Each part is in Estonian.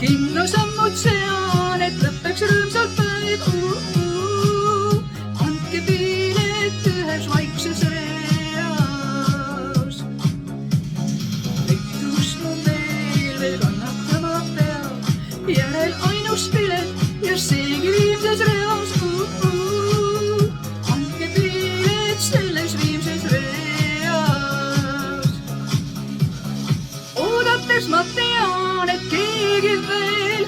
Kinnusammud sean, et lõpeks rõõmsalt päev. Andke piilet ühes vaikses reas. Pettus mu veel kannatama peab. Järel ainus pilet ja seegi viimses reas. Andke piilet selles viimses reas. Oodates ma tean, et keegi veel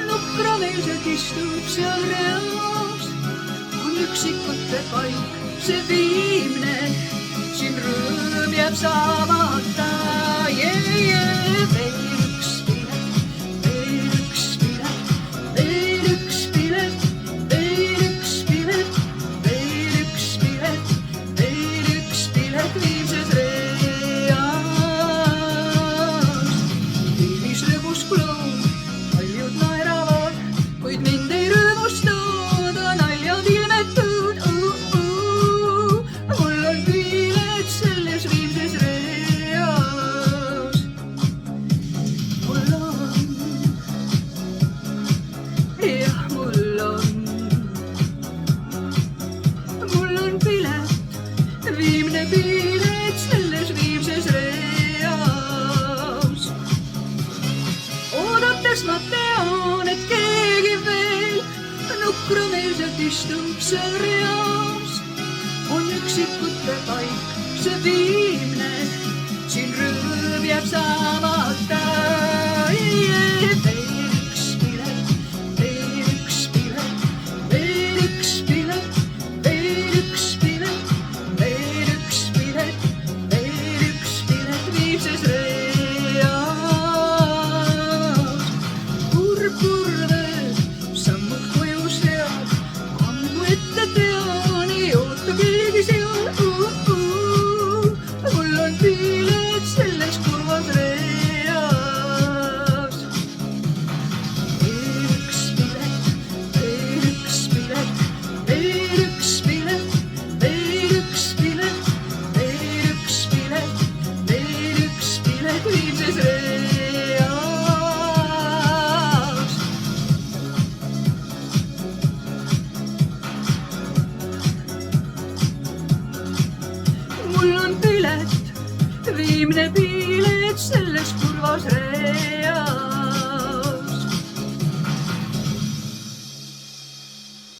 nukrameelselt istub seal reas. On üksikute paik, see viimne, siin rõõm jääb saamata. Veel üks pilet, veel üks pilet, veel üks pilet, veel üks pilet, veel üks pilet, veel üks pilet viimses reas. Tiivis lõbus kloon, paljud naeravad, kuid mind ei rõõmustada naljad ilmetud. Mul on piilet selles viimses reas. Mul on, jah, mul on pilet, viimne piilet selles viimses reas. Oodates ma tean, et keegi veel nukrameelselt istub seal reas. On üksikute paik, see viimne, siin rõõm jääb saamata. Veel üks pilet, veel üks pilet, veel üks pilet, veel üks pilet, veel üks pilet, veel üks pilet viimses reas. Kurve, sammud koju sead, ammu ette tean, ei oota keegi seal. Mul on piilet selles kurvas reas. Veel üks pilet, veel üks pilet, veel üks pilet, veel üks pilet, veel üks pilet, veel üks pilet viimses reas. Mul on pilet, viimne piilet selles